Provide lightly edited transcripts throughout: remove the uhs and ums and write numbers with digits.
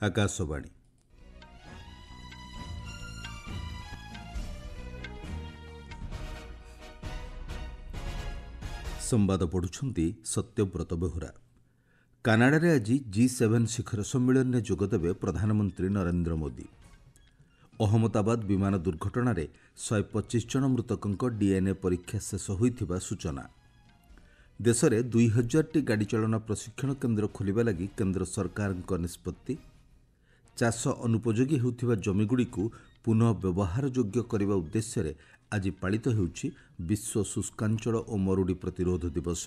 आकाशवाणी संवाद पढ़ुछंती सत्यव्रत बेहुरा। कानाडारे आज G7 शिखर सम्मेलन में जोगदेवे प्रधानमंत्री नरेंद्र मोदी। अहमदाबाद विमान दुर्घटना 125 जन मृतकों डीएनए परीक्षा शेष होइथिबा सूचना। देश में 2000 टी गाड़ी चलन प्रशिक्षण केन्द्र खोलिबा लगी केन्द्र सरकार निष्पत्ति। चाष अनुपयोगी होउथिबा जमीगुड़िकु पुनः व्यवहार योग्य करने उद्देश्य आज पालित होउछि विश्व शुष्कांचल और मरुड़ी प्रतिरोध दिवस।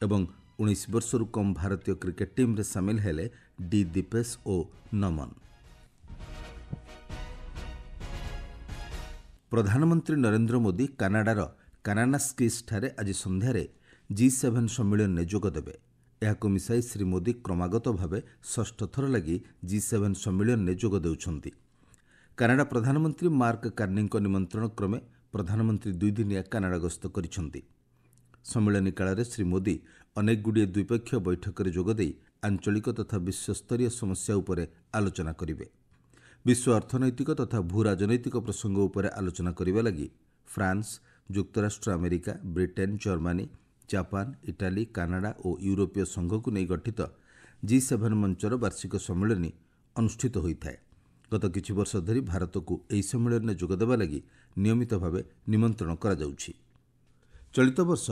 एवं 19 वर्षरू कम भारतीय क्रिकेट टीम रे सामिल हेले डी दीपेश और नमन। प्रधानमंत्री नरेंद्र मोदी कानाडार कानानास्किस ठारे आज संध्यारे G7 सम्मेलन में जोगदेवे। यहाको मिसाई श्री मोदी क्रमागत भावे षष्ठ थर लगी G7 सम्मेलन में जोग देउछंती। कानाडा प्रधानमंत्री मार्क कार्नी निमंत्रण क्रमे प्रधानमंत्री 2 दिनिया कानाडा गस्त करिछंती। सम्मेलन काल श्री मोदी अनेक गुड़िए द्विपक्षीय बैठक में जोगदे आंचलिक तथा विश्वस्तरीय समस्या उपरे आलोचना करिवे। विश्व अर्थनैतिक तथा भू राजनैतिक प्रसंग उपरे आलोचना करिबा लगी फ्रांस, युक्तराष्ट्र अमेरिका, Britain, Germany, Japan, Italy, Canada और यूरोपीय संघ को नहीं गठित G7 मंचर वार्षिक सम्मेलन अनुष्ठित होता है। गत किछि वर्ष धरी भारत को यह सम्मेलन में जोगदेवा लगी नियमित भावे निमंत्रण करा जाउछि। चलित वर्ष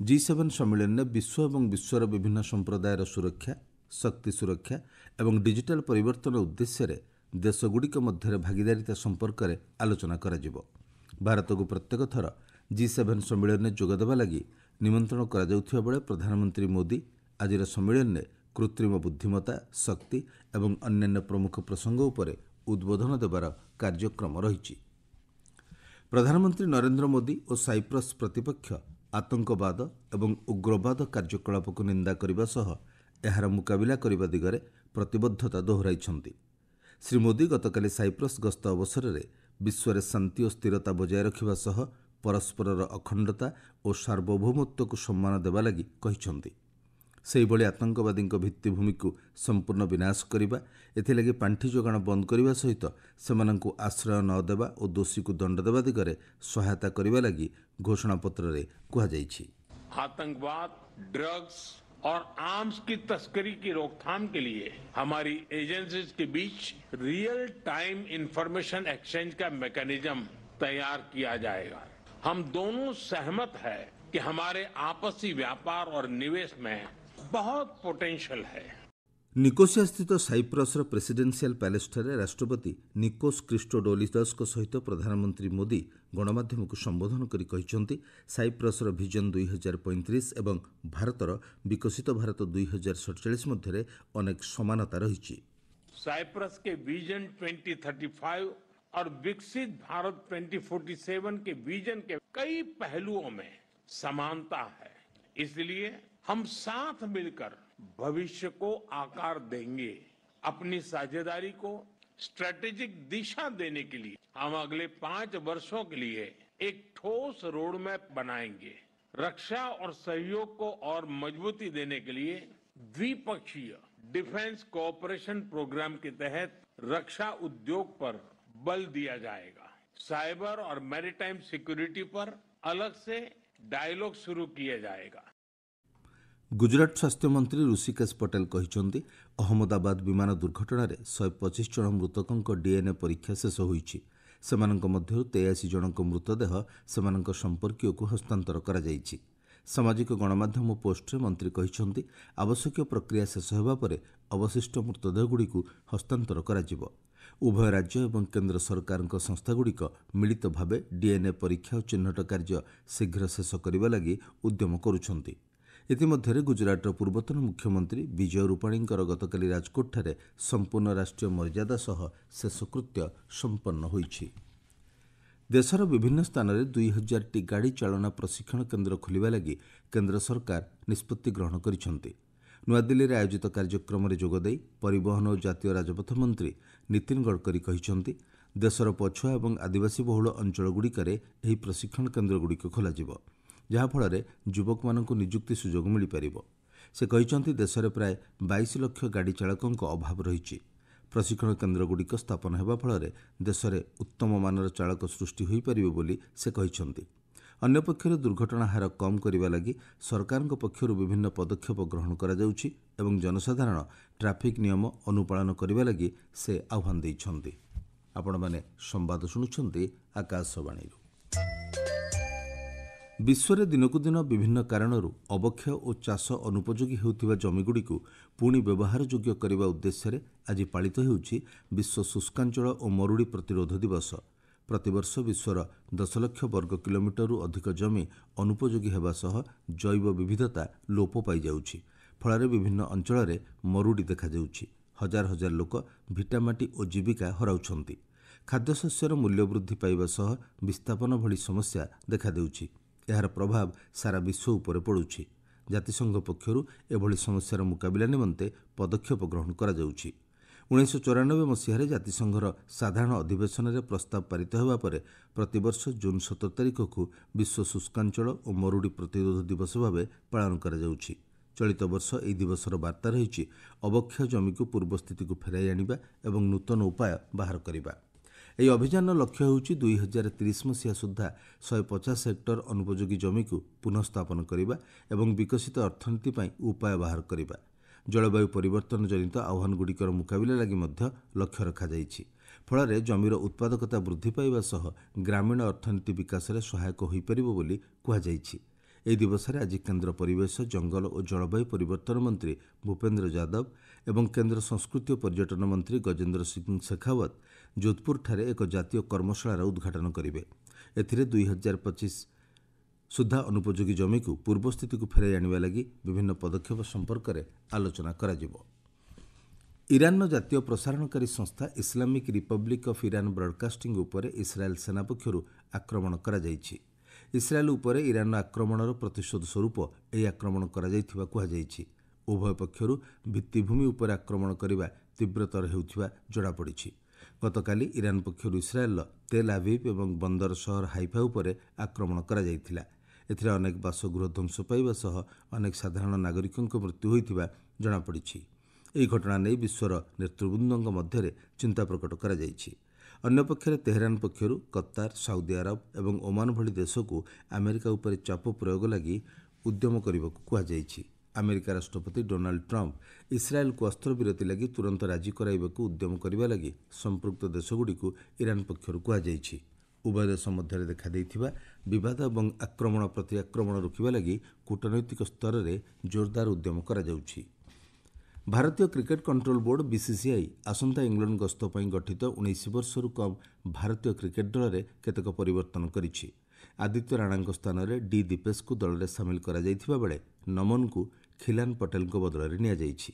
G7 सम्मेलन में विश्व एवं विश्वर विभिन्न संप्रदायर सुरक्षा, शक्ति सुरक्षा एवं डिजिटल परिवर्तन उद्देश्य देशगुड़िक मध्य भागीदारिता संपर्क में आलोचना करा जिवो। भारत को प्रत्येक थर G7 सम्मेलन में जोगदेवा लगी निमंत्रण करा जाउथिबा बेले प्रधानमंत्री मोदी आजिर सम्मेलन में कृत्रिम बुद्धिमत्ता, शक्ति एवं अन्यान्य प्रमुख प्रसंग उपरे उद्बोधन देवार कार्यक्रम रहिछि। प्रधानमंत्री नरेंद्र मोदी और साइप्रस प्रतिपक्ष आतंकवाद एवं उग्रवाद कार्यकलाप को निंदा करने सह एहार मुकाबिला करने दिगरे प्रतिबद्धता दोहराइछंती। श्री मोदी गतकाली साइप्रस गस्त अवसर में विश्व में शांति और स्थिरता बजाय रखिबा सह परस्परर अखंडता और सार्वभौमत्व को सम्मान देवा लगी कहिछंती। सेहिभଳି आतंकवादी भित्तिभूमि को संपूर्ण विनाश करने एथिलागि पांठि जोगाण बंद करने सहित सेमानंकु आश्रय न देवा और दोषी को दंड देवा दिगरे सहायता करने लगी घोषणापत्र रे कहा जाइछि। आतंकवाद, ड्रग्स और आर्म्स की तस्करी की रोकथाम के लिए हमारी एजेंसीज के बीच रियल टाइम इंफॉर्मेशन एक्सचेंज का मैकेनिज्म तैयार किया जाएगा। हम दोनों सहमत है कि हमारे आपसी व्यापार और निवेश में बहुत पोटेंशियल है। निकोसिया स्थित साइप्रस प्रेसिडेंशियल पैलेस ठारे राष्ट्रपति निकोस क्रिस्टोडोलिदस सहित प्रधानमंत्री मोदी गणमाध्यम को संबोधन करी कहिसंती साइप्रस विजन 2035 एवं भारतर विकसित भारत 2047 मध्य अनेक समानता रही। साइप्रस के विजन 2035 और विकसित भारत 2047 के विजन के कई पहलुओं में समानता है। इसलिए हम साथ मिलकर भविष्य को आकार देंगे। अपनी साझेदारी को स्ट्रेटेजिक दिशा देने के लिए हम अगले 5 वर्षों के लिए एक ठोस रोड मैप बनाएंगे। रक्षा और सहयोग को और मजबूती देने के लिए द्विपक्षीय डिफेंस कोऑपरेशन प्रोग्राम के तहत रक्षा उद्योग पर बल दिया जाएगा। साइबर और मैरीटाइम सिक्योरिटी पर अलग से डायलॉग शुरू किया जाएगा। गुजरात स्वास्थ्य मंत्री ऋषिकेश पटेल कहिसंती अहमदाबाद विमान दुर्घटना 125 जन मृतकों डीएनए परीक्षा शेष होइछि। सेमानंक मध्यरु 83 जनक मृतदेह सेमानंक संपर्कीय को हस्तांतर करा जाइछि। सामाजिक गणमाध्यम पोस्ट रे मंत्री कहिसंती आवश्यक प्रक्रिया शेष हेबा परे अवशिष्ट मृतदेहगुड़िक हस्तांतर करा जिवो। उभय राज्य एवं केन्द्र सरकार संस्थागुड़िक मिलित भावे डीएनए परीक्षा और चिन्हट कार्य शीघ्र शेष करने लगी उद्यम करुछंती। इतिमध्यरे गुजरातर पूर्वतन मुख्यमंत्री विजय रूपाणी गतकाली राजकोट ठारे संपूर्ण राष्ट्रीय मर्यादा सह शेषकृत्य संपन्न होइछि। देशर विभिन्न स्थान में 2000 टी गाड़ी चालना प्रशिक्षण केन्द्र खोलिबा लगी केन्द्र सरकार निष्पत्ति ग्रहण करिछंती। नुआदिल्ली रे आयोजित कार्यक्रम में जोगदे परिवहन और जातीय राजपथ मंत्री नितिन गडकरी कहिसंती देशर पछुआ और आदिवासी बहुल अंचलगुड़िकरे एही प्रशिक्षण केन्द्रगुड़िक खोलाजिବ जहाँफल युवक मानक निजुक्ति सुजोग मिल पार। से कहते देश में प्राय 22 लाख गाड़ी चालकों अभाव रही। ପ୍ରଶିକ୍ଷଣ କେନ୍ଦ୍ରଗୁଡ଼ିକ ସ୍ଥାପନ ହେବା ଫଳରେ ଦେଶରେ ଉତ୍ତମ ମାନର ଚାଳକ ସୃଷ୍ଟି ହୋଇପାରିବେ ବୋଲି ସେ କହିଛନ୍ତି। ଅନ୍ୟପକ୍ଷରେ ଦୁର୍ଘଟଣା ହାର କମ୍ କରିବା ଲାଗି ସରକାରଙ୍କ ପକ୍ଷରୁ ବିଭିନ୍ନ ପଦକ୍ଷେପ ଗ୍ରହଣ କରାଯାଉଛି ଏବଂ ଜନସାଧାରଣ ଟ୍ରାଫିକ୍ ନିୟମ ଅନୁପାଳନ କରିବା ଲାଗି ସେ ଆହ୍ୱାନ ଦେଇଛନ୍ତି। ଆପଣମାନେ ସମ୍ବାଦ ଶୁଣୁଛନ୍ତି ଆକାଶବାଣୀରୁ। ବିଶ୍ୱରେ ଦିନକୁ ଦିନ ବିଭିନ୍ନ କାରଣରୁ ଅବକ୍ଷୟ ଓ ଚାଷ ଅନୁପଯୋଗୀ ହେଉଥିବା ଜମିଗୁଡ଼ିକୁ ପୁଣି ବ୍ୟବହାରଯୋଗ୍ୟ କରିବା ଉଦ୍ଦେଶ୍ୟରେ ଆଜି ପାଳିତ ହେଉଛି ବିଶ୍ୱ ଶୁଷ୍କାଞ୍ଚଳ ଓ ମରୁଡ଼ି ପ୍ରତିରୋଧ ଦିବସ। ପ୍ରତିବର୍ଷ ବିଶ୍ୱର 10 ଲକ୍ଷ ବର୍ଗ କିଲୋମିଟରରୁ ଅଧିକ ଜମି ଅନୁପଯୋଗୀ ହେବା ସହ ଜୈବ ବିବିଧତା ଲୋପ ପାଇଯାଉଛି। ଫଳରେ ବିଭିନ୍ନ ଅଞ୍ଚଳରେ ମରୁଡ଼ି ଦେଖାଯାଉଛି। ହଜାର ହଜାର ଲୋକ ଭିଟାମାଟି ଓ ଜୀବିକା ହରାଉଛନ୍ତି। ଖାଦ୍ୟଶସ୍ୟର ମୂଲ୍ୟ ବୃଦ୍ଧି ପାଇବା ସହ ବିସ୍ଥାପନ ଭଳି ସମସ୍ୟା ଦେଖାଦେଉଛି। ଏହାର ପ୍ରଭାବ ସାରା ବିଶ୍ୱ ଉପରେ ପଡ଼ୁଛି। ଜାତିସଂଘ ପକ୍ଷରୁ ଏଭଳି ସମସ୍ୟାର ମୁକାବିଲା ନିମନ୍ତେ ପଦକ୍ଷେପ ଗ୍ରହଣ କରାଯାଉଛି। 1994 ମସିହାରେ ଜାତିସଂଘର ସାଧାରଣ ଅଧିବେଶନରେ ପ୍ରସ୍ତାବ ପାରିତ ହେବା ପରେ ପ୍ରତିବର୍ଷ ଜୁନ୍ 17 ତାରିଖକୁ ବିଶ୍ୱ ଶୁଷ୍କାଞ୍ଚଳ ଓ ମରୁଡ଼ି ପ୍ରତିରୋଧ ଦିବସ ଭାବେ ପାଳନ କରାଯାଉଛି। ଚଳିତ ବର୍ଷ ଏହି ଦିବସର ବାର୍ତ୍ତା ରହିଛି ଅବକ୍ଷୟ ଜମିକୁ ପୂର୍ବ ସ୍ଥିତିକୁ ଫେରାଇ ଆଣିବା ଏବଂ ନୂତନ ଉପାୟ ବାହାର କରିବା। ଏହି ଅଭିଯାନର ଲକ୍ଷ୍ୟ ହେଉଛି 2030 ମସିହା ସୁଦ୍ଧା 150 ହେକ୍ଟର ଅନୁପଯୋଗୀ ଜମିକୁ ପୁନଃସ୍ଥାପନ କରିବା ଏବଂ ବିକଶିତ ଅର୍ଥନୀତି ପାଇଁ ଉପାୟ ବାହାର କରିବା। ଜଳବାୟୁ ପରିବର୍ତ୍ତନ ଜନିତ ଆହ୍ୱାନଗୁଡ଼ିକର ମୁକାବିଲା ଲାଗି ମଧ୍ୟ ଲକ୍ଷ୍ୟ ରଖାଯାଇଛି। ଫଳରେ ଜମିର ଉତ୍ପାଦକତା ବୃଦ୍ଧି ପାଇବା ସହ ଗ୍ରାମୀଣ ଅର୍ଥନୀତି ବିକାଶରେ ସହାୟକ ହୋଇପାରିବ ବୋଲି କୁହାଯାଇଛି। ଏହି ଦିବସରେ ଆଜି କେନ୍ଦ୍ର ପରିବେଶ, ଜଙ୍ଗଲ ଓ ଜଳବାୟୁ ପରିବର୍ତ୍ତନ ମନ୍ତ୍ରୀ ଭୂପେନ୍ଦ୍ର ଯାଦବ ଏବଂ କେନ୍ଦ୍ର ସଂସ୍କୃତି ଓ ପର୍ଯ୍ୟଟନ ମନ୍ତ୍ରୀ ଗଜେନ୍ଦ୍ର ସିଂ ଶେଖାୱତ ଯୋଧପୁରଠାରେ ଏକ ଜାତୀୟ କର୍ମଶାଳାର ଉଦ୍ଘାଟନ କରିବେ। ଏଥିରେ 2025 ସୁଦ୍ଧା ଅନୁପଯୋଗୀ ଜମିକୁ ପୂର୍ବ ସ୍ଥିତିକୁ ଫେରାଇ ଆଣିବା ଲାଗି ବିଭିନ୍ନ ପଦକ୍ଷେପ ସମ୍ପର୍କରେ ଆଲୋଚନା କରାଯିବ। ଇରାନର ଜାତୀୟ ପ୍ରସାରଣକାରୀ ସଂସ୍ଥା Islamic Republic of Iran broadcasting ଉପରେ ଇସ୍ରାଏଲ ସେନା ପକ୍ଷରୁ ଆକ୍ରମଣ କରାଯାଇଛି। ଇସ୍ରାଏଲ ଉପରେ ଇରାନର ଆକ୍ରମଣର ପ୍ରତିଶୋଧ ସ୍ୱରୂପ ଏହି ଆକ୍ରମଣ କରାଯାଇଥିବା କୁହାଯାଇଛି। ଉଭୟ ପକ୍ଷରୁ ଭିତ୍ତିଭୂମି ଉପରେ ଆକ୍ରମଣ କରିବା ତୀବ୍ରତର ହେଉଥିବା ଜଣାପଡ଼ିଛି। ଗତକାଲି ଇରାନ ପକ୍ଷରୁ ଇସ୍ରାଏଲର ତେଲ୍ ଆଭିଭ୍ ଏବଂ ବନ୍ଦର ସହର ହାଇଫା ଉପରେ ଆକ୍ରମଣ କରାଯାଇଥିଲା। ଏଥିରେ ଅନେକ ବାସଗୃହ ଧ୍ୱଂସ ପାଇବା ସହ ଅନେକ ସାଧାରଣ ନାଗରିକଙ୍କ ମୃତ୍ୟୁ ହୋଇଥିବା ଜଣାପଡ଼ିଛି। ଏହି ଘଟଣା ନେଇ ବିଶ୍ୱର ନେତୃବୃନ୍ଦଙ୍କ ମଧ୍ୟରେ ଚିନ୍ତା ପ୍ରକଟ କରାଯାଇଛି। ଅନ୍ୟପକ୍ଷରେ ତେହେରାନ ପକ୍ଷରୁ କତାର, ସାଉଦି ଆରବ ଏବଂ ଓମାନ ଭଳି ଦେଶକୁ ଆମେରିକା ଉପରେ ଚାପ ପ୍ରୟୋଗ ଲାଗି ଉଦ୍ୟମ କରିବାକୁ କୁହାଯାଇଛି। ଆମେରିକା ରାଷ୍ଟ୍ରପତି ଡୋନାଲ୍ଡ ଟ୍ରମ୍ପ ଇସ୍ରାଏଲକୁ ଅସ୍ତ୍ରବିରତି ଲାଗି ତୁରନ୍ତ ରାଜି କରାଇବାକୁ ଉଦ୍ୟମ କରିବା ଲାଗି ସମ୍ପୃକ୍ତ ଦେଶଗୁଡ଼ିକୁ ଇରାନ ପକ୍ଷରୁ କୁହାଯାଇଛି। ଉଭୟ ଦେଶ ମଧ୍ୟରେ ଦେଖାଦେଇଥିବା ବିବାଦ ଏବଂ ଆକ୍ରମଣ ପ୍ରତି ଆକ୍ରମଣ ରୋକିବା ଲାଗି କୂଟନୈତିକ ସ୍ତରରେ ଜୋରଦାର ଉଦ୍ୟମ କରାଯାଉଛି। ଭାରତୀୟ କ୍ରିକେଟ କଣ୍ଟ୍ରୋଲ ବୋର୍ଡ BCCI ଆସନ୍ତା ଇଂଲଣ୍ଡ ଗସ୍ତ ପାଇଁ ଗଠିତ 19 ବର୍ଷରୁ କମ୍ ଭାରତୀୟ କ୍ରିକେଟ ଦଳରେ କେତେକ ପରିବର୍ତ୍ତନ କରିଛି। ଆଦିତ୍ୟ ରାଣାଙ୍କ ସ୍ଥାନରେ ଡି ଦୀପେଶଙ୍କୁ ଦଳରେ ସାମିଲ କରାଯାଇଥିବା ବେଳେ ନମନଙ୍କୁ ଖିଲାନ ପଟେଲଙ୍କ ବଦଳରେ ନିଆଯାଇଛି।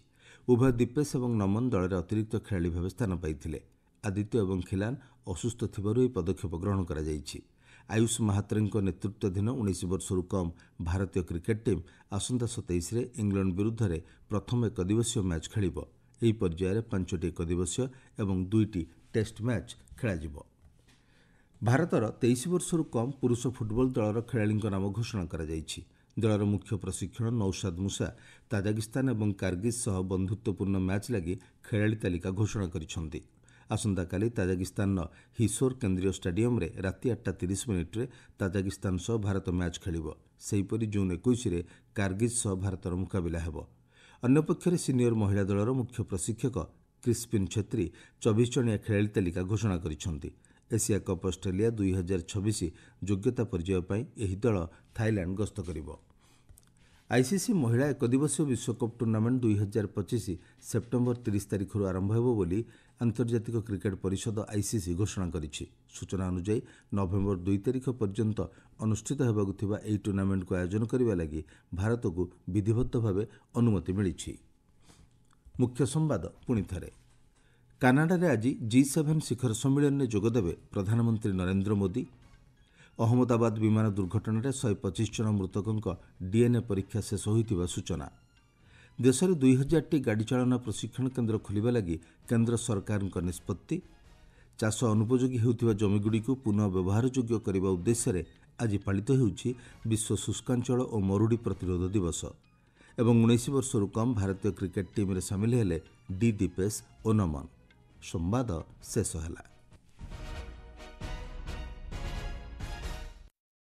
ଉଭୟ ଦୀପେଶ ଏବଂ ନମନ ଦଳରେ ଅତିରିକ୍ତ ଖେଳାଳି ଭାବେ ସ୍ଥାନ ପାଇଥିଲେ। ଆଦିତ୍ୟ ଏବଂ ଖିଲାନ ଅସୁସ୍ଥ ଥିବାରୁ ଏହି ପଦକ୍ଷେପ ଗ୍ରହଣ କରାଯାଇଛି। ଆୟୁଷ ମାହାତ୍ରେଙ୍କ ନେତୃତ୍ୱାଧୀନ 19 ବର୍ଷରୁ କମ୍ ଭାରତୀୟ କ୍ରିକେଟ ଟିମ୍ ଆସନ୍ତା 27ରେ ଇଂଲଣ୍ଡ ବିରୁଦ୍ଧରେ ପ୍ରଥମ ଏକଦିବସୀୟ ମ୍ୟାଚ୍ ଖେଳିବ। ଏହି ପର୍ଯ୍ୟାୟରେ 5ଟି ଏକଦିବସୀୟ ଏବଂ 2ଟି ଟେଷ୍ଟ ମ୍ୟାଚ୍ ଖେଳାଯିବ। ଭାରତର 23 ବର୍ଷରୁ କମ୍ ପୁରୁଷ ଫୁଟବଲ ଦଳର ଖେଳାଳିଙ୍କ ନାମ ଘୋଷଣା କରାଯାଇଛି। ଦଳର ମୁଖ୍ୟ ପ୍ରଶିକ୍ଷଣ ନୌଶାଦ ମୁସା ତାଜିକିସ୍ତାନ ଏବଂ କାର୍ଗିଜ ସହ ବନ୍ଧୁତ୍ୱପୂର୍ଣ୍ଣ ମ୍ୟାଚ୍ ଲାଗି ଖେଳାଳି ତାଲିକା ଘୋଷଣା କରିଛନ୍ତି। ଆସନ୍ତାକାଲି ତାଜିକିସ୍ତାନର ହିସୋର କେନ୍ଦ୍ରୀୟ ଷ୍ଟାଡିୟମରେ ରାତି 8:30 ତାଜିକିସ୍ତାନ ସହ ଭାରତ ମ୍ୟାଚ୍ ଖେଳିବ। ସେହିପରି ଜୁନ୍ 21ରେ କାର୍ଗିଜ ସହ ଭାରତର ମୁକାବିଲା ହେବ। ଅନ୍ୟପକ୍ଷରେ ସିନିୟର ମହିଳା ଦଳର ମୁଖ୍ୟ ପ୍ରଶିକ୍ଷକ କ୍ରିସ୍ପିନ୍ ଛେତ୍ରୀ 24 ଜଣିଆ ଖେଳାଳି ତାଲିକା ଘୋଷଣା କରିଛନ୍ତି। ଏସିଆ କପ୍ ଅଷ୍ଟ୍ରେଲିଆ 2026 ଯୋଗ୍ୟତା ପର୍ଯ୍ୟାୟ ପାଇଁ ଏହି ଦଳ ଥାଇଲ୍ୟାଣ୍ଡ ଗସ୍ତ କରିବ। ଆଇସିସି ମହିଳା ଏକଦିବସୀୟ ବିଶ୍ୱକପ୍ ଟୁର୍ଣ୍ଣାମେଣ୍ଟ 2025 ସେପ୍ଟେମ୍ବର 30 ତାରିଖରୁ ଆରମ୍ଭ ହେବ ବୋଲି ଆନ୍ତର୍ଜାତିକ କ୍ରିକେଟ ପରିଷଦ ICC ଘୋଷଣା କରିଛି। ସୂଚନା ଅନୁଯାୟୀ ନଭେମ୍ବର 2 ତାରିଖ ପର୍ଯ୍ୟନ୍ତ ଅନୁଷ୍ଠିତ ହେବାକୁ ଥିବା ଏହି ଟୁର୍ଣ୍ଣାମେଣ୍ଟକୁ ଆୟୋଜନ କରିବା ଲାଗି ଭାରତକୁ ବିଧିବଦ୍ଧ ଭାବେ ଅନୁମତି ମିଳିଛି। ମୁଖ୍ୟ ସମ୍ବାଦ ପୁଣିଥରେ। କାନାଡାରେ ଆଜି G7 ଶିଖର ସମ୍ମିଳନୀରେ ଯୋଗଦେବେ ପ୍ରଧାନମନ୍ତ୍ରୀ ନରେନ୍ଦ୍ର ମୋଦି। ଅହମ୍ମଦାବାଦ ବିମାନ ଦୁର୍ଘଟଣାରେ 125 ଜଣ ମୃତକଙ୍କ DNA ପରୀକ୍ଷା ଶେଷ ହୋଇଥିବା ସୂଚନା। ଦେଶରେ 2000ଟି ଗାଡ଼ି ଚାଳନା ପ୍ରଶିକ୍ଷଣ କେନ୍ଦ୍ର ଖୋଲିବା ଲାଗି କେନ୍ଦ୍ର ସରକାରଙ୍କ ନିଷ୍ପତ୍ତି। ଚାଷ ଅନୁପଯୋଗୀ ହେଉଥିବା ଜମିଗୁଡ଼ିକୁ ପୁନଃ ବ୍ୟବହାରଯୋଗ୍ୟ କରିବା ଉଦ୍ଦେଶ୍ୟରେ ଆଜି ପାଳିତ ହେଉଛି ବିଶ୍ୱ ଶୁଷ୍କାଞ୍ଚଳ ଓ ମରୁଡ଼ି ପ୍ରତିରୋଧ ଦିବସ। ଏବଂ 19 ବର୍ଷରୁ କମ୍ ଭାରତୀୟ କ୍ରିକେଟ ଟିମ୍ରେ ସାମିଲ ହେଲେ ଡି ଦୀପେଶ ଓ ନମନ। ସମ୍ବାଦ ଶେଷ ହେଲା।